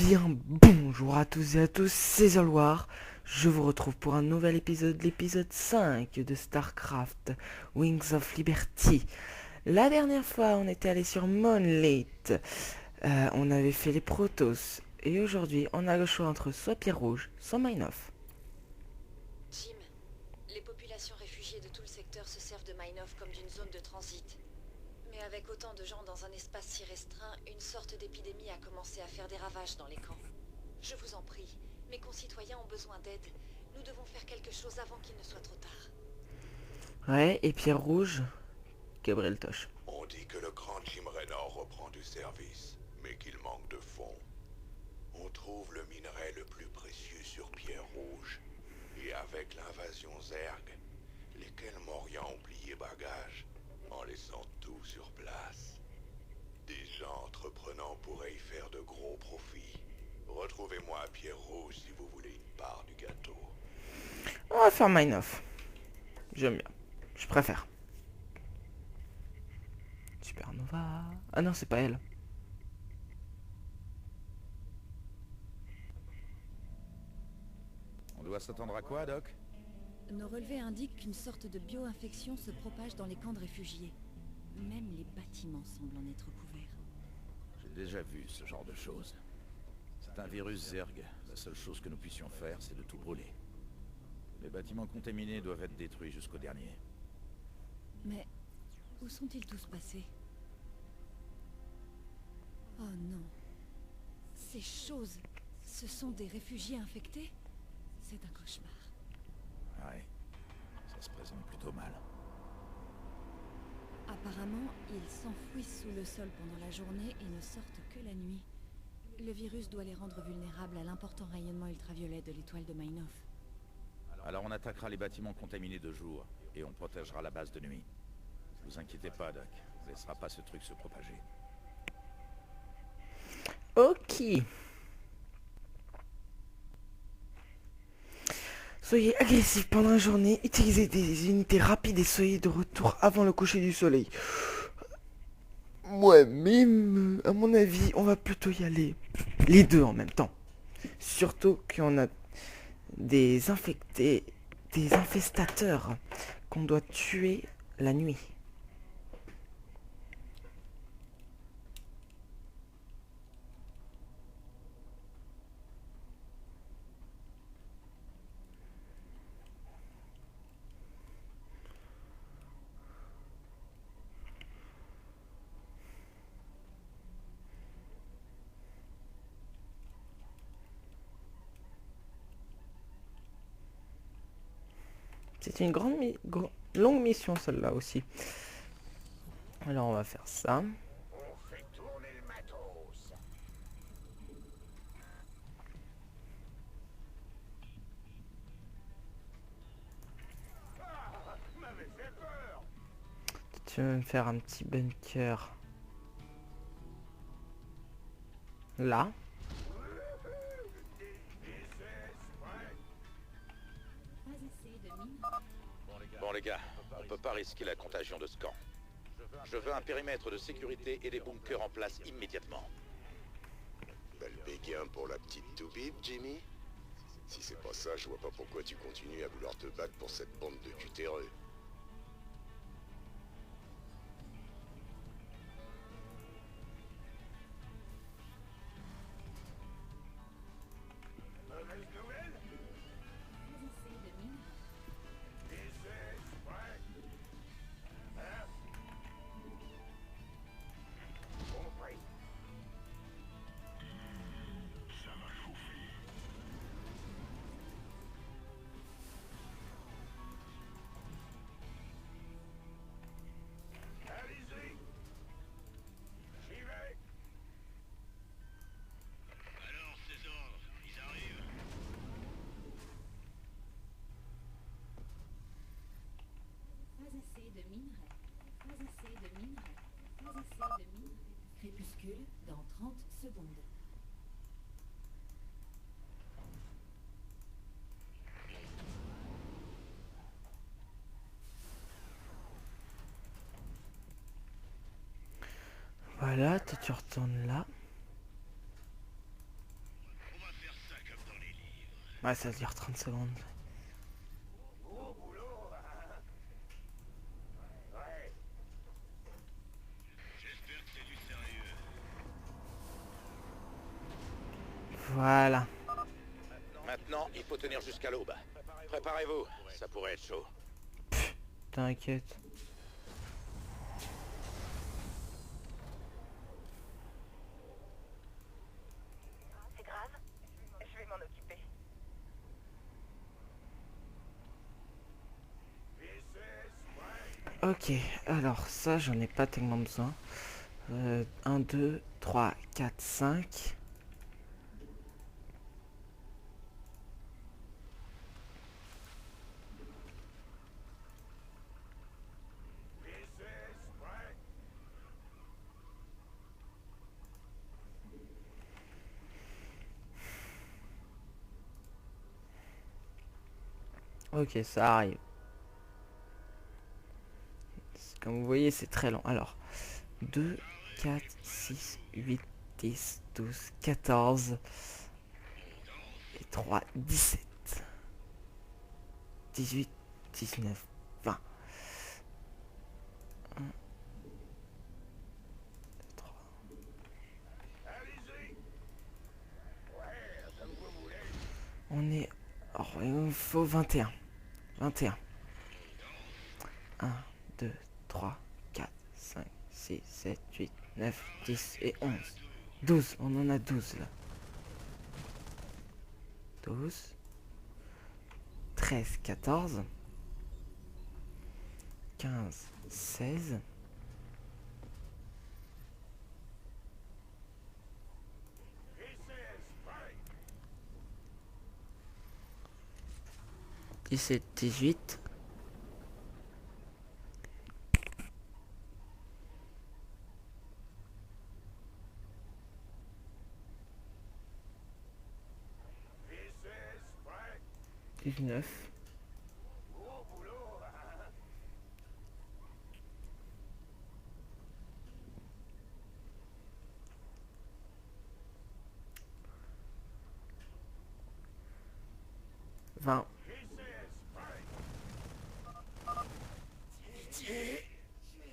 bien, bonjour à tous et à tous, c'est Zolwar. Je vous retrouve pour un nouvel épisode, l'épisode 5 de StarCraft Wings of Liberty. La dernière fois, on était allé sur Monolith, on avait fait les Protoss, et aujourd'hui, on a le choix entre soit Pierre Rouge, soit Mine Off. Jim, les populations réfugiées de tout le secteur se servent de Mine-Off comme d'une zone de transit. Mais avec autant de gens dans un espace si restreint, une sorte d'épidémie a commencé à faire des ravages dans les camps. Je vous en prie, mes concitoyens ont besoin d'aide. Nous devons faire quelque chose avant qu'il ne soit trop tard. Ouais, et Pierre Rouge, Gabriel Tosh. On dit que le grand Jim Raynor reprend du service, mais qu'il manque de fonds. On trouve le minerai le plus précieux sur Pierre Rouge. Et avec l'invasion Zerg, les Kelmorians ont plié bagage, en laissant tout sur place. Des gens entreprenants pourraient y faire de gros profits. Retrouvez-moi à Pierre Rouge si vous voulez une part du gâteau. On va faire Mine Off. J'aime bien, je préfère. Supernova... Ah non, c'est pas elle. On doit s'attendre à quoi, Doc? Nos relevés indiquent qu'une sorte de bio-infection se propage dans les camps de réfugiés. Même les bâtiments semblent en être couverts. J'ai déjà vu ce genre de choses. C'est un virus Zerg. La seule chose que nous puissions faire, c'est de tout brûler. Les bâtiments contaminés doivent être détruits jusqu'au dernier. Mais où sont-ils tous passés? Oh non. Ces choses, ce sont des réfugiés infectés? C'est un cauchemar. Ouais, ça se présente plutôt mal. Apparemment, ils s'enfouissent sous le sol pendant la journée et ne sortent que la nuit. Le virus doit les rendre vulnérables à l'important rayonnement ultraviolet de l'étoile de Mine-Off. Alors on attaquera les bâtiments contaminés de jour, et on protégera la base de nuit. Vous inquiétez pas, Doc. On ne laissera pas ce truc se propager. Ok. Soyez agressifs pendant la journée, utilisez des unités rapides et soyez de retour avant le coucher du soleil. Ouais, mais à mon avis, on va plutôt y aller les deux en même temps. Surtout qu'on a des infectés, des infestateurs qu'on doit tuer la nuit. C'est une longue mission celle-là aussi. Alors on va faire ça. On fait tourner le matos. M'avait fait peur. Tu veux me faire un petit bunker là. Bon les gars, on peut pas risquer la contagion de ce camp. Je veux un périmètre de sécurité et des bunkers en place immédiatement. Bel béguin pour la petite toubib, Jimmy. Si c'est pas ça, je vois pas pourquoi tu continues à vouloir te battre pour cette bande de cutéreux. Mauvaise nouvelle? Compris. Ça m'a chauffé. Allez-y. J'y vais. Alors, ces ordres, ils arrivent. Pas assez de minerais. Pas assez de minerais. Pas assez de minerais. Crépuscule dans 30 secondes. Voilà, toi tu retournes là. Ouais, ça dure 30 secondes. J'espère que c'est du sérieux. Voilà. Maintenant, il faut tenir jusqu'à l'aube. Préparez-vous, ça pourrait être chaud. T'inquiète. C'est grave. Je vais m'en occuper. Ok, alors ça, j'en ai pas tellement besoin. 1, 2, 3, 4, 5. Ok, ça arrive. Comme vous voyez, c'est très lent. Alors, 2, 4, 6, 8, 10, 12, 14. Et 3, 17. 18, 19, 20. 1, 2, 3. On est... Oh, il faut 21. 21. 1, 2, 3, 4, 5, 6, 7, 8, 9, 10 et 11. 12, on en a 12 là. 12, 13, 14, 15, 16, 17, 18, 19, 20.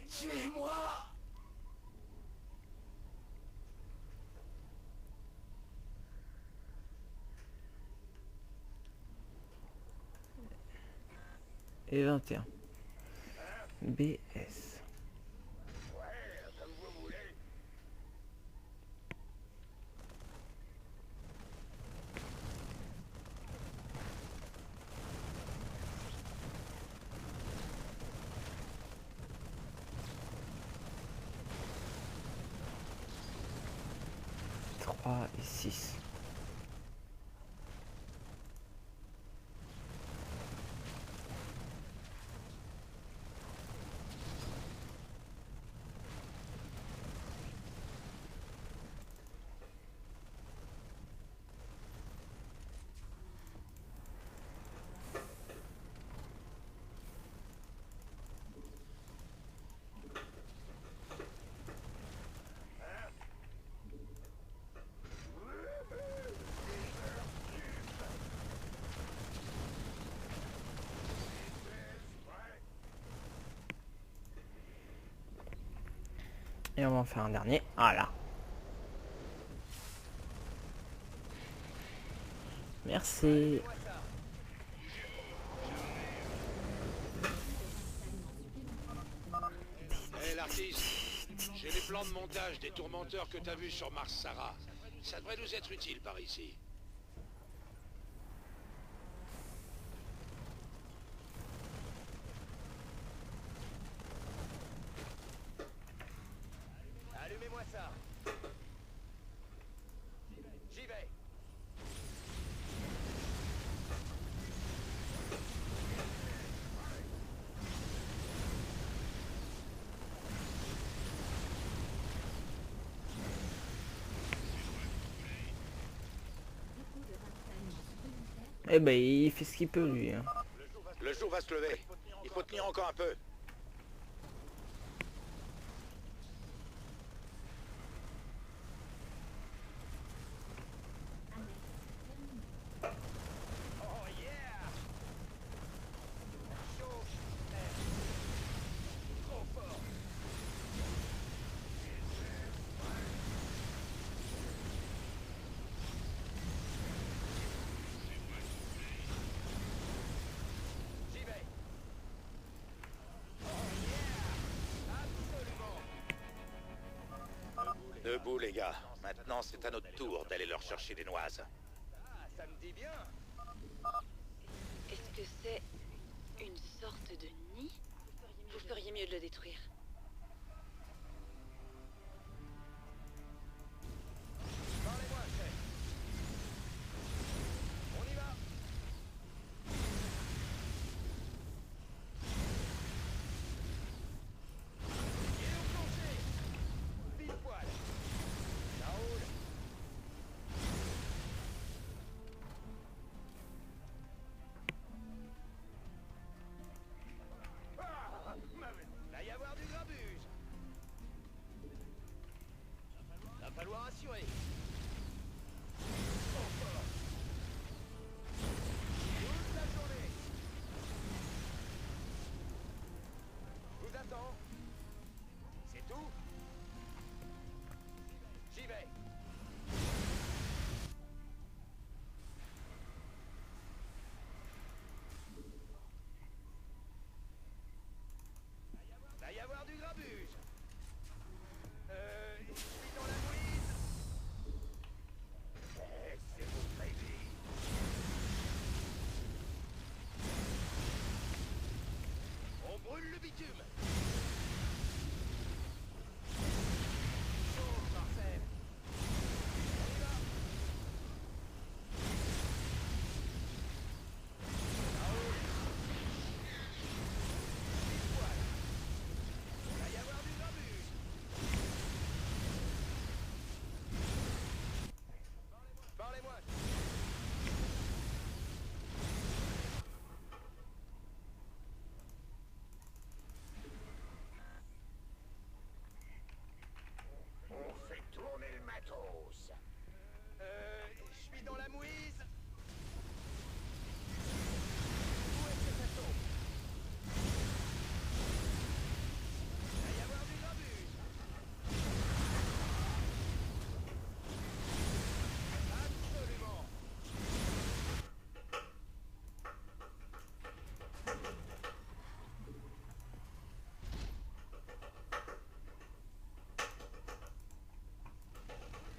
Tuez-moi! Et 21. BS. Et 6. Et on va en faire un dernier. Voilà. Merci. Hé l'artiste, j'ai les plans de montage des tourmenteurs que t'as vus sur Mars Sarah. Ça devrait nous être utile par ici. Allumez-moi ça. J'y vais. Eh ben, il fait ce qu'il peut, lui. Hein. Le jour va se lever. Il faut tenir encore un peu. Debout, les gars. Maintenant, c'est à notre tour d'aller leur chercher des noises. Ah, ça me dit bien. Est-ce que c'est une sorte de nid? Vous feriez mieux de le détruire. Parlez-moi, chef. On y va. Et au plancher. Pile poil. Ça roule. Ah, va y avoir du grabuge. Va falloir assurer. Toute la journée. Vous attends. C'est tout? J'y vais. Va y avoir du grabuge. Je suis dans la mouise. Laissez-vous prévenir. On brûle le bitume. Chauffe, Marcel. On y va. Ça roule. Pile poil. Va y avoir du grabuge. Parlez-moi. On fait tourner le matos. Je suis dans la mouise. Où est-ce que ça tombe? Va y avoir du grabuge. Absolument.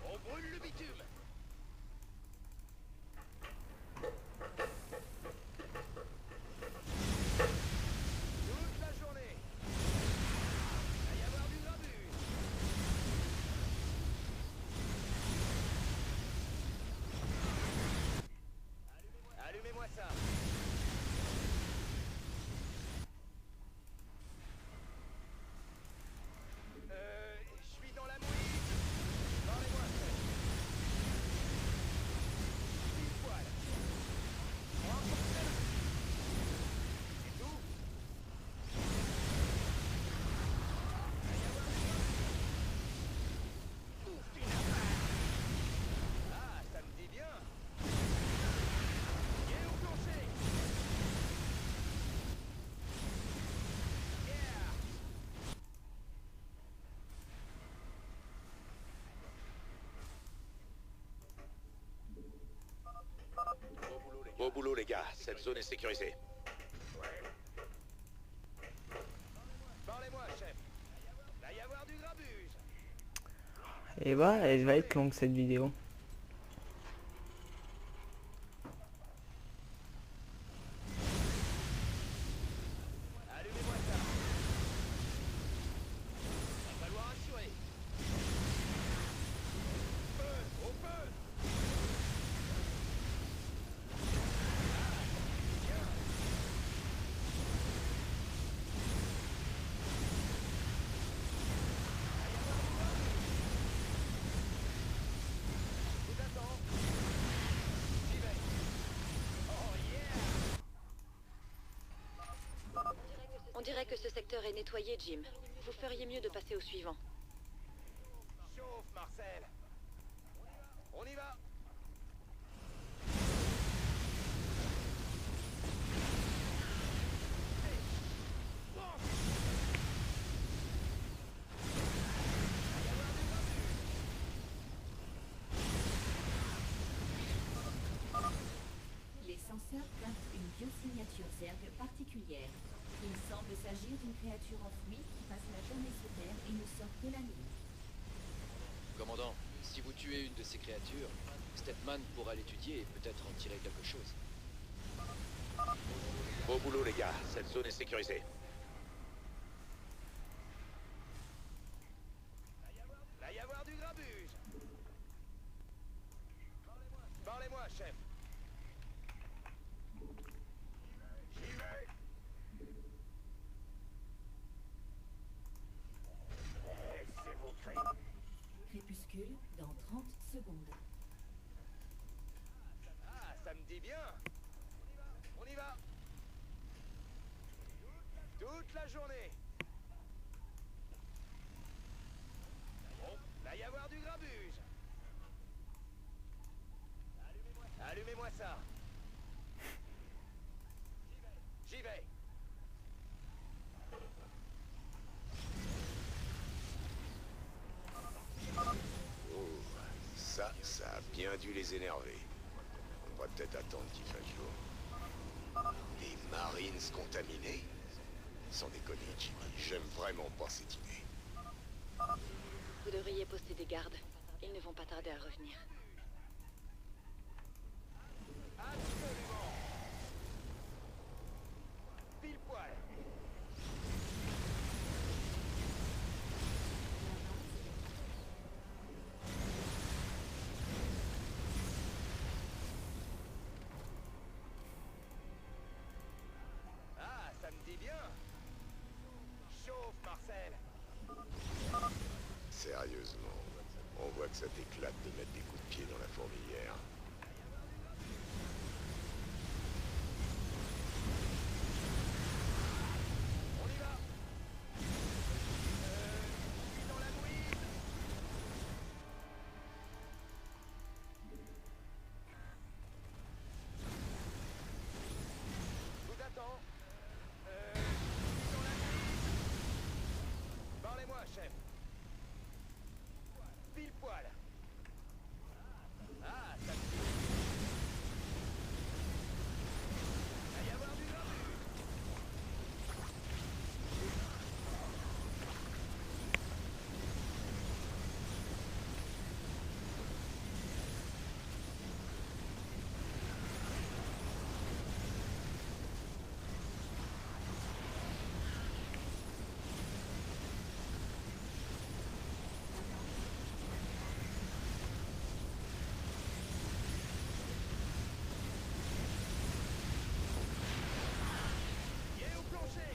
On brûle le bitume. Toute la journée. Va y avoir du grabuge. Allumez-moi ça. Je suis dans la mouise. Parlez-moi, chef. Pile poil. Renforcez le. C'est tout? Va y avoir du grabuge. Ouf, une affaire. Ah, ça me dit bien. Et au plancher. Yeah. Beau boulot, les gars. Cette zone est sécurisée. Parlez-moi, chef. Va y avoir du grabuge. Et bah, elle va être longue cette vidéo. Allumez-moi ça. Va falloir assurer. Feu, au feu. Bien. Vous attends. J'y vais. Oh yeah. On dirait que ce secteur est nettoyé, Jim. Vous feriez mieux de passer au suivant. Chauffe, Marcel. On y va. Les senseurs captent une biosignature Zerg particulière. Il semble s'agir d'une créature enfouie qui passe la journée sous terre et ne sort que la nuit. Commandant, si vous tuez une de ces créatures, Stepman pourra l'étudier et peut-être en tirer quelque chose. Beau boulot les gars, cette zone est sécurisée. Va y avoir du grabuge. Parlez-moi, chef. J'y vais. Laissez-vous faire. Crépuscule dans 30 secondes. Ah, ça me dit bien. On y va. Toute la journée. Bon, va y avoir du grabuge. Allumez-moi ça. J'y vais. Oh, ça a bien dû les énerver. On va peut-être attendre qu'il fasse jour. Les Marines contaminés? Sans déconner, Jimmy, j'aime vraiment pas cette idée. Vous devriez poster des gardes. Ils ne vont pas tarder à revenir. Absolument. Pile poil. Ah, ça me dit bien. Chauffe, Marcel. Sérieusement, on voit que ça t'éclate de mettre des coups de pied dans la fourmilière. On y va. Je suis dans la mouise. Je vous attends. Je suis dans la mouise. Parlez-moi, chef. Pile poil. Ah, ça me dit. Va y avoir du grabuge. Pied au plancher.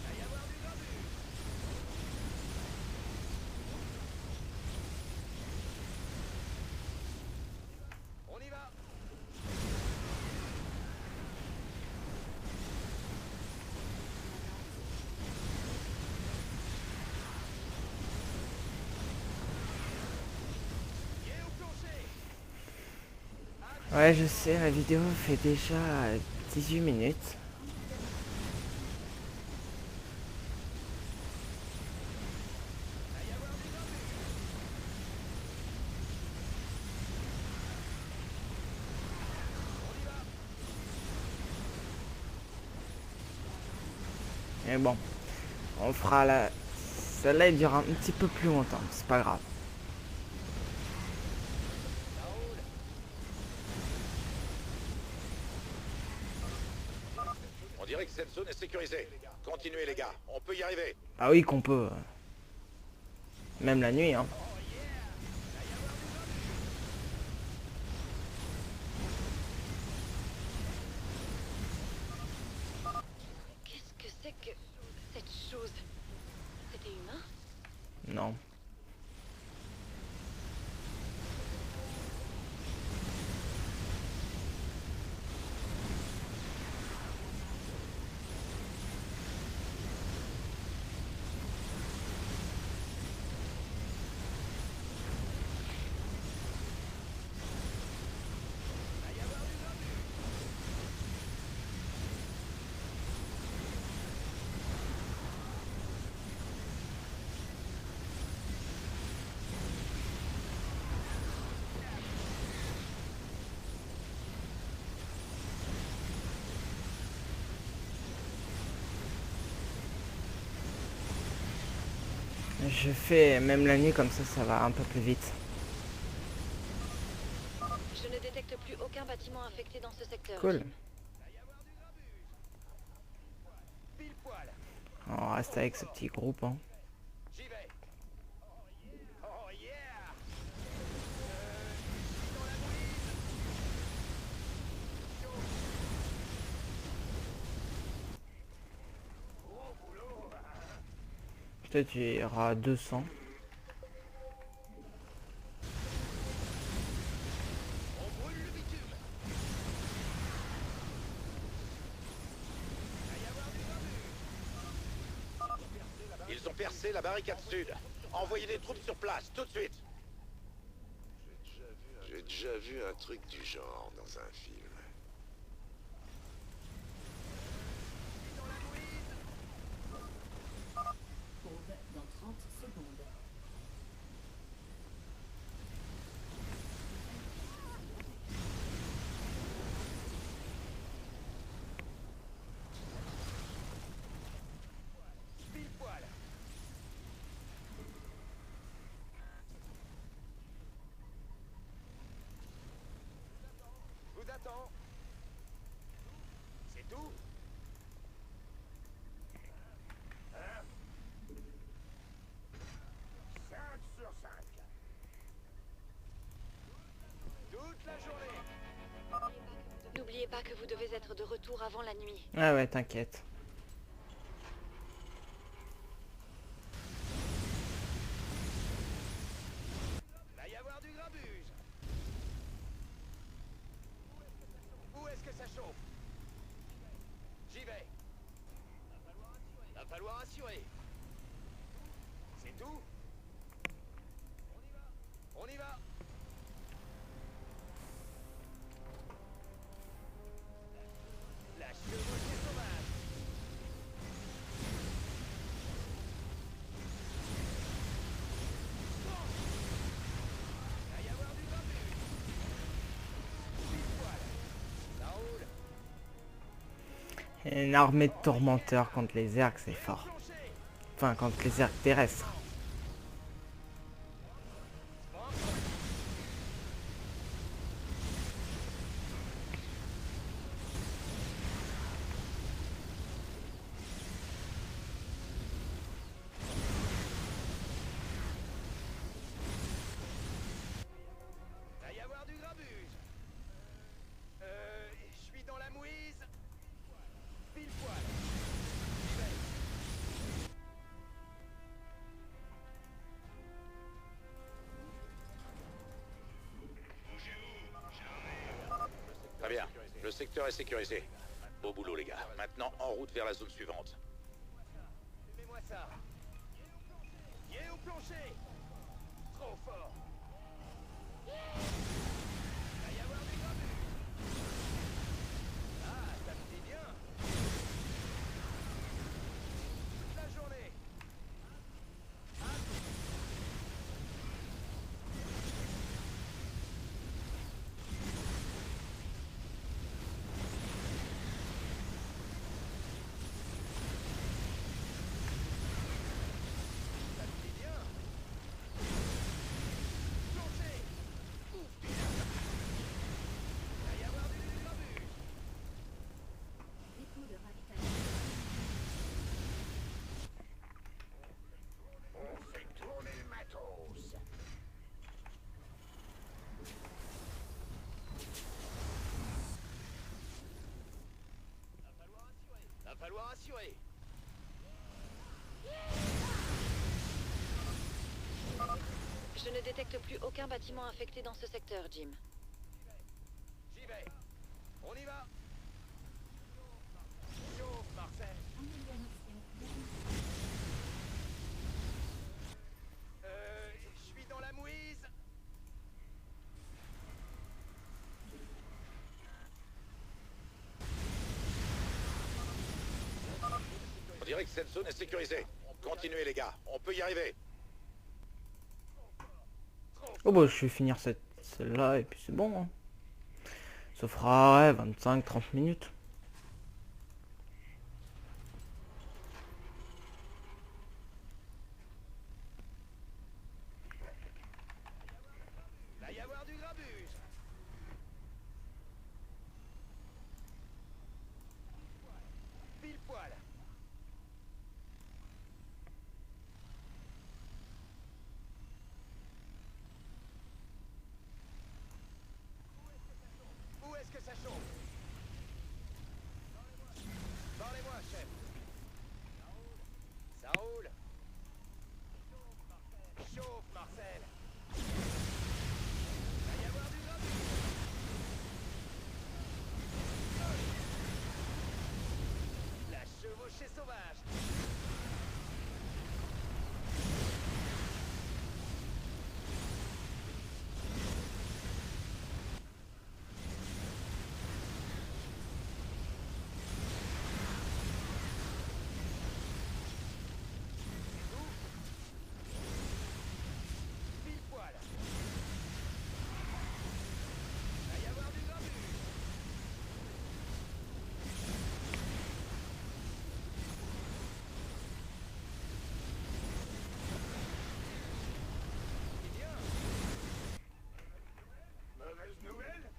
Va y avoir du grabuge. On y va. Pied au plancher. Ouais, je sais, la vidéo fait déjà 18 minutes. Va y avoir du grabuge. On y va. Mais bon, on fera la... Celle-là, elle durera un petit peu plus longtemps, c'est pas grave. Ça roule. On dirait que cette zone est sécurisée. Continuez les gars, on peut y arriver. Ah oui, qu'on peut. Même la nuit, hein. Qu'est-ce que c'est que cette chose? C'était humain? Non. Je fais même la nuit, comme ça va un peu plus vite. Je ne détecte plus aucun bâtiment infecté dans ce secteur. Cool. Jim. Pile poil. On reste avec ce petit groupe, hein. J'y vais. Oh yeah. Dans la bouise. Gros boulot. Peut-être il y aura 200. On brûle le bitume. Ils ont percé la barricade sud. Envoyez des troupes sur place, tout de suite. J'ai déjà vu un truc du genre dans un film. Aube dans 30 secondes. Pile poil. Vous attends. C'est tout. Hein? 5 sur 5. Toute la journée. N'oubliez pas que vous devez être de retour avant la nuit. Ah ouais, t'inquiète. Va y avoir du grabuge. Où est-ce que ça chauffe? J'y vais. Va falloir assurer. C'est tout? On y va. La chevauchée sauvage. Va y avoir du grabuge. Pile poil. Ça roule. Et une armée de tourmenteurs contre les ergs, c'est fort. Plancher. Enfin, contre les ergs terrestres. Va y avoir du grabuge. Je suis dans la mouise. Pile poil. J'y vais. Très bien, le secteur est sécurisé. Beau boulot les gars. Maintenant en route vers la zone suivante. Mets-moi ça. Yé au plancher. Trop fort. Va y avoir du grabuge. Ah, ça me dit bien. Toute la journée. Ça me dit bien. Plancher. Va y avoir du grabuge. Dépôt de ravitaillement. On fait tourner le matos. Va falloir assurer. Je ne détecte plus aucun bâtiment infecté dans ce secteur, Jim. J'y vais. On y va. Chauffe, Marcel. Je suis dans la mouise. On dirait que cette zone est sécurisée. Continuez les gars, on peut y arriver. Oh bah je vais finir celle-là et puis c'est bon, hein. Ça fera ouais, 25-30 minutes. rocher sauvage. Pile poil. Va y avoir du grabuge. C'est bien. Mauvaise nouvelle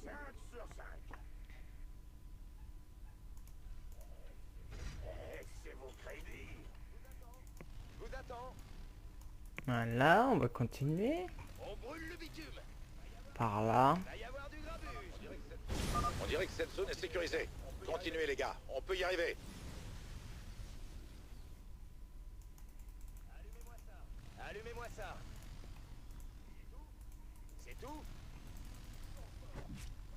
5 sur 5. C'est vos crédits. Je vous attends. Voilà, on va continuer. On brûle le bitume. Par là. Va y avoir du grabuge. On dirait que cette zone est sécurisée. Continuez les gars, on peut y arriver. Allumez-moi ça. Allumez-moi ça. C'est tout?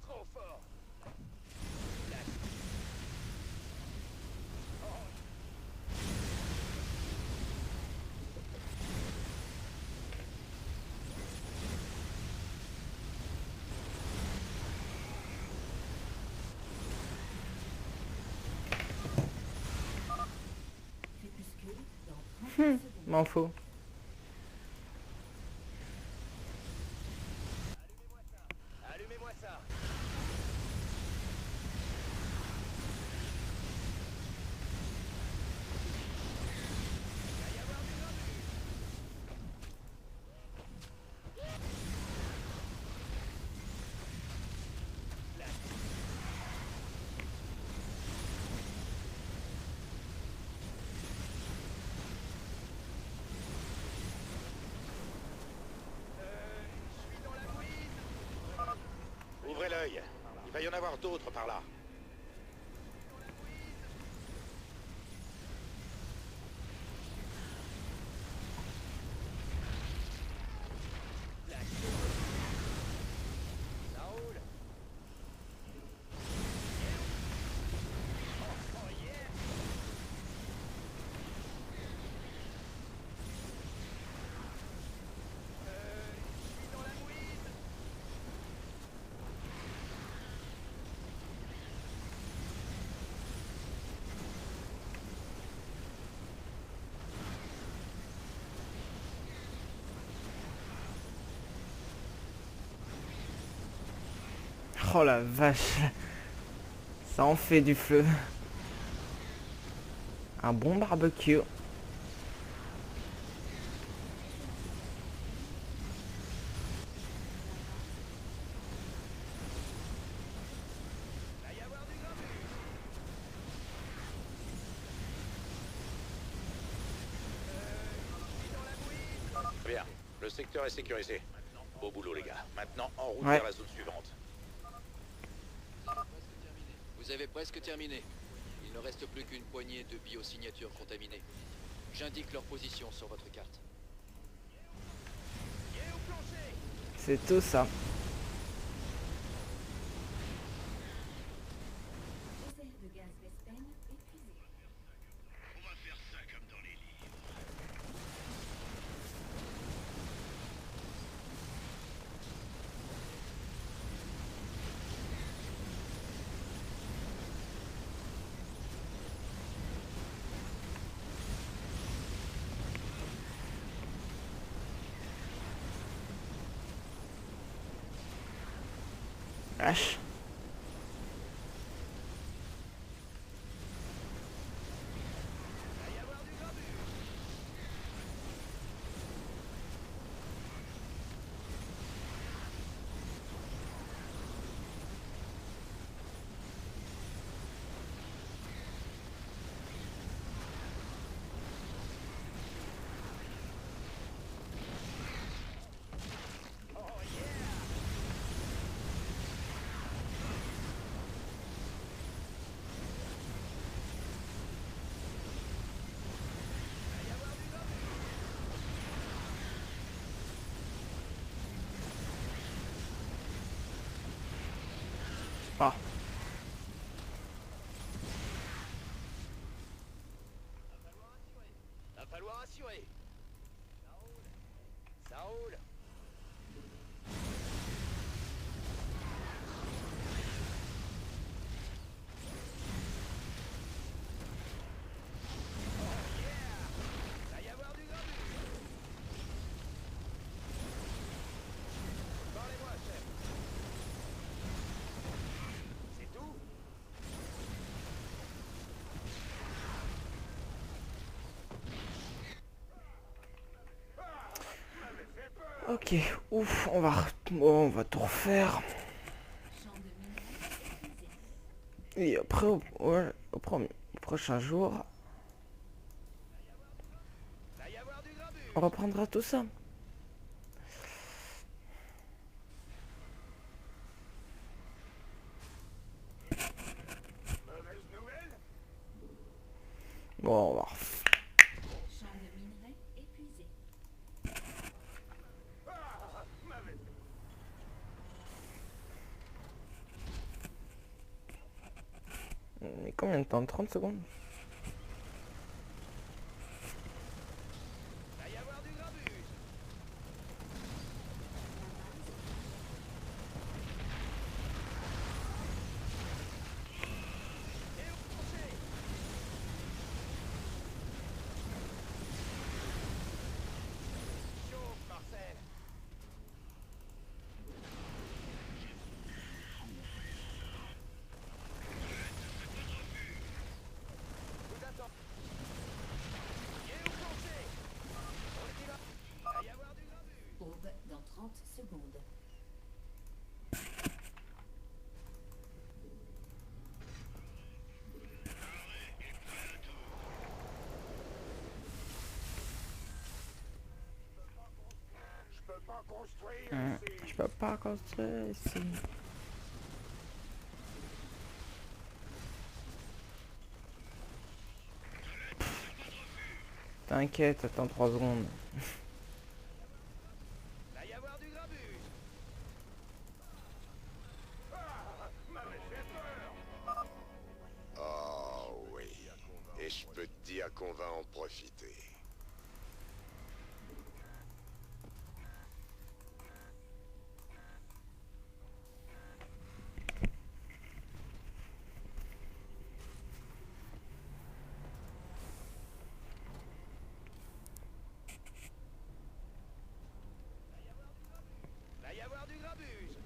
Trop fort. Là. M'en faut. Allumez-moi ça. Va y avoir du grabuge. Là. Je suis dans la mouise. Ouvrez l'œil, il va y en avoir d'autres par là. Ça roule. Oh yeah. Je suis dans la mouise. Oh la vache. Ça en fait du feu. Un bon barbecue. Va y avoir du grabuge. Je suis dans la mouise. Bien, le secteur est sécurisé. Beau boulot les gars. Maintenant en route Ouais. vers la zone suivante. Vous avez presque terminé. Il ne reste plus qu'une poignée de biosignatures contaminées. J'indique leur position sur votre carte. Pied au plancher. C'est tout ça. Réserve de gaz Vespen épuisée. On va faire ça comme dans les livres. Vache. Va y avoir du grabuge. Oh yeah. Va y avoir du grabuge. Ah. Ok, ouf, on va tout refaire. Champ de minerais épuisé. Et après, ouais, au prochain jour, Va y avoir du grabuge. on reprendra tout ça. Mauvaise nouvelle. Bon, on va Champ de minerais épuisé. Ah, mauvaise. Mais combien de temps? 30 secondes? Va y avoir du grabuge. Et au plancher. Chauffe, Marcel. Vous attends. Et au plancher. On y va. Va y avoir du grabuge. Aube dans 30 secondes. Je peux pas construire ici. Je peux pas construire ici. T'inquiète, attends 3 secondes. Va y avoir du grabuge. Ah, m'avait fait peur. Oh oui. Et je peux te dire qu'on va en profiter. Va y avoir du grabuge.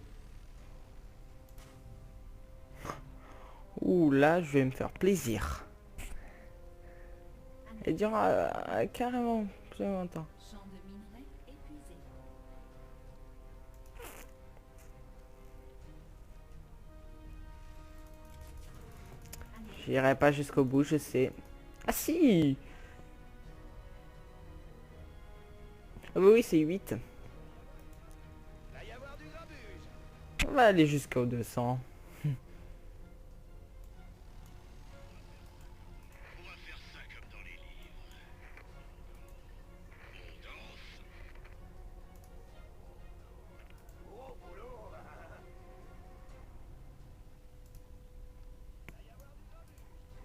Ouh, là, je vais me faire plaisir. Et dire carrément plus longtemps. Champ de minerais épuisé. J'irai pas jusqu'au bout, je sais. Ah si! Ah bah oui, c'est 8. Va y avoir du grabuge. On va aller jusqu'au 200. Gros boulot.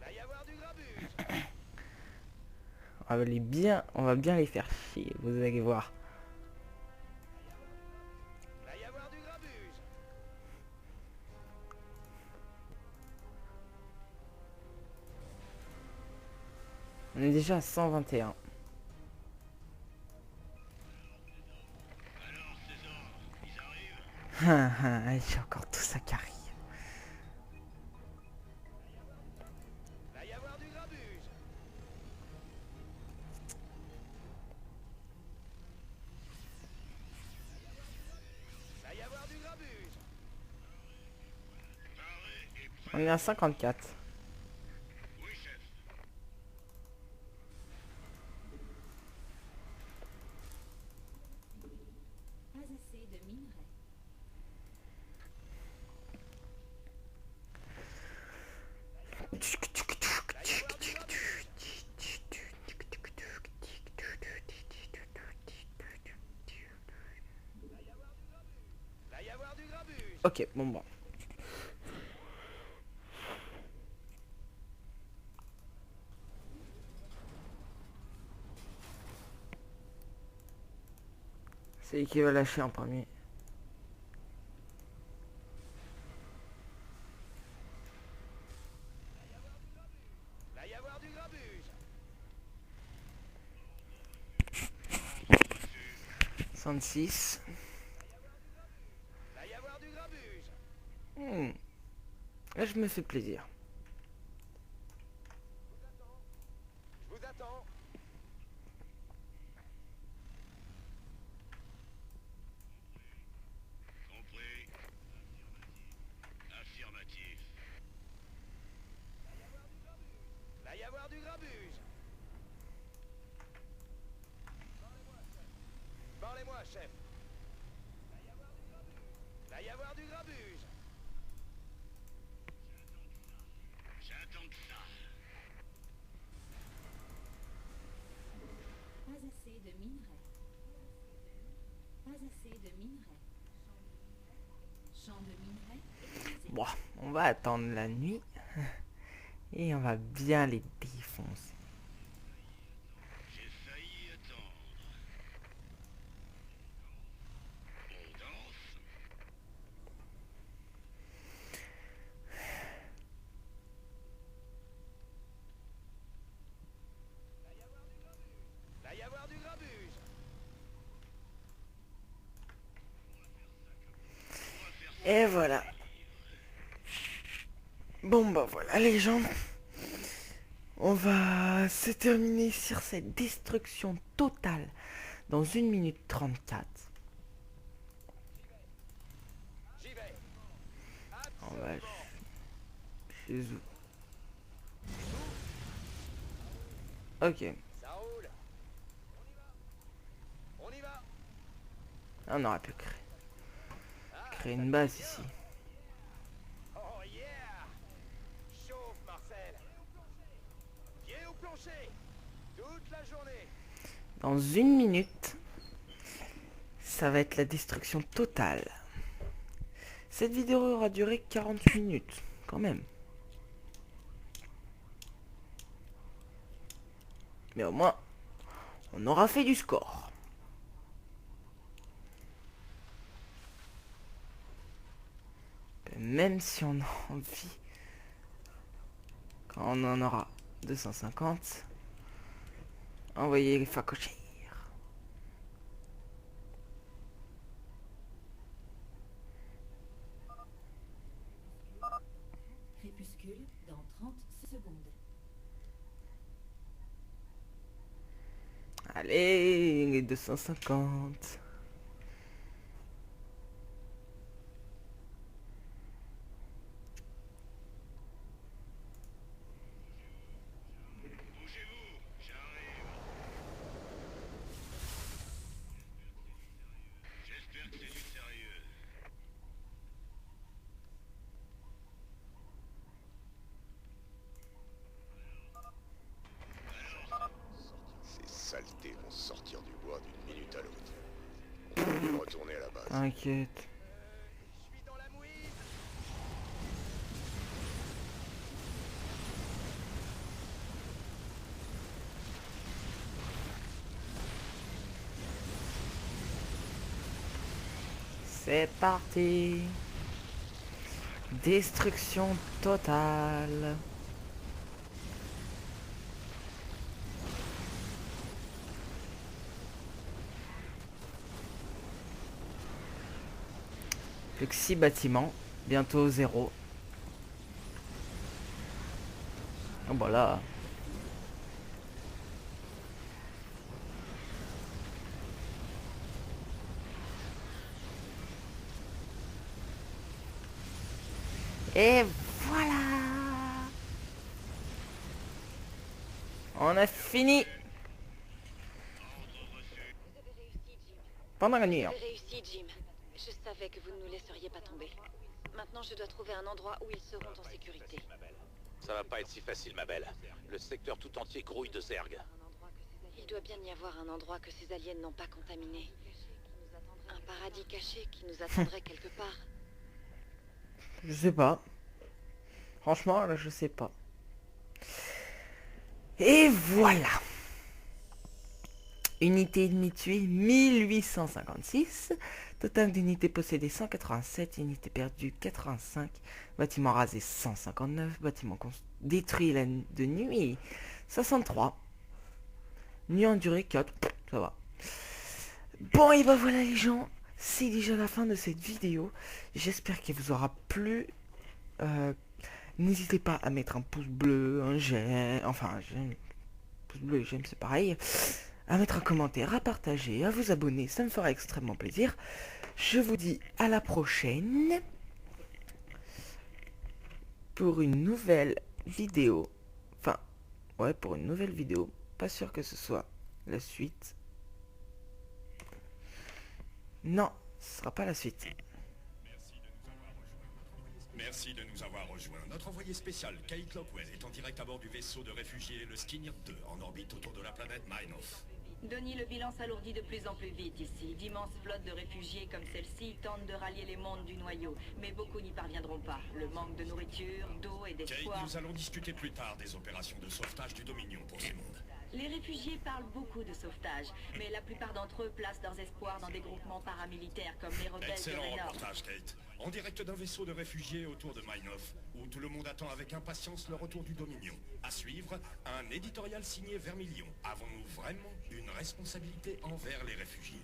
Va y avoir du grabuge. On va bien les faire chier, vous allez voir. Va y avoir du grabuge. On est déjà à 121. J'ai encore tout ça qui arrive. Va y avoir du grabuge. Va y avoir du grabuge. On est à 54. Pas assez de minerais. Va y avoir du grabuge. Va y avoir du grabuge. Ok, bon. C'est lui qui va lâcher en premier. Va y avoir du grabuge. 66. Va y avoir du grabuge. Là, je me fais plaisir. Je vous attends. assez de minerais. Champ de minerais utilisé. Bon, on va attendre la nuit. Et on va bien les défoncer. J'ai failli attendre. On danse? Va y avoir du grabuge. Et voilà. Bon bah voilà les gens. On va se terminer sur cette destruction totale dans 1 minute 34. J'y vais. On va chez où? Ok. Ça roule. On y va. On aurait pu créer une base ici. Oh yeah. Chauffe, Marcel. Pied au plancher. Toute la journée. Dans 1 minute, ça va être la destruction totale. Cette vidéo aura duré 40 minutes, quand même. Mais au moins, on aura fait du score. Même si on a envie, quand on en aura 250, envoyez les facochères. Crépuscule dans 30 secondes. Allez, les 250. Bougez-vous, j'arrive. J'espère que c'est du sérieux. Ces saletés vont sortir du bois d'une minute à l'autre. On va mieux retourner à la base. T'inquiète. Je suis dans la mouise. C'est parti. Destruction totale. Plus que 6 bâtiments, bientôt 0. Oh bah là. Et voilà. On a fini Vous avez réussi, Jim. pendant la nuit. Vous avez réussi, Jim. Je savais que vous ne nous laisseriez pas tomber. Maintenant, je dois trouver un endroit où ils seront en sécurité. Ça va pas être si facile, ma belle. Le secteur tout entier grouille de Zerg. Il doit bien y avoir un endroit que ces aliens n'ont pas contaminé. Un paradis caché qui nous attendrait quelque part. Je sais pas. Franchement, là, je sais pas. Et voilà. Unité ennemie tuée 1856. Total d'unités possédées 187. Unités perdues 85. Bâtiment rasé 159. Bâtiment détruit de nuit 63. Nuit endurée 4. Ça va. Bon, et ben voilà les gens. C'est déjà la fin de cette vidéo. J'espère qu'elle vous aura plu. N'hésitez pas à mettre un pouce bleu, un j'aime, enfin j'aime, pouce bleu et j'aime c'est pareil, à mettre un commentaire, à partager, à vous abonner, ça me fera extrêmement plaisir. Je vous dis à la prochaine pour une nouvelle vidéo, enfin ouais pour une nouvelle vidéo, pas sûr que ce soit la suite. Non, ce sera pas la suite. Merci de nous avoir rejoints. Notre envoyé spécial, Kate Lockwell, est en direct à bord du vaisseau de réfugiés, le Skinner 2, en orbite autour de la planète Minoff. Denis, le bilan s'alourdit de plus en plus vite ici. D'immenses flottes de réfugiés comme celle-ci tentent de rallier les mondes du noyau, mais beaucoup n'y parviendront pas. Le manque de nourriture, d'eau et Kate, d'espoir... nous allons discuter plus tard des opérations de sauvetage du Dominion pour ces mondes. Les réfugiés parlent beaucoup de sauvetage, mais la plupart d'entre eux placent leurs espoirs dans des groupements paramilitaires comme les rebelles de Excellent Raynor. reportage, Kate. En direct d'un vaisseau de réfugiés autour de Mine-Off, où tout le monde attend avec impatience le retour du Dominion. À suivre, un éditorial signé Vermilion. Avons-nous vraiment une responsabilité envers les réfugiés?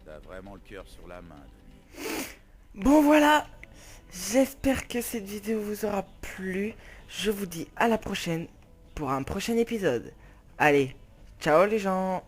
T'as vraiment le cœur sur la main, Denis. Bon voilà, j'espère que cette vidéo vous aura plu. Je vous dis à la prochaine pour un prochain épisode. Allez, ciao les gens.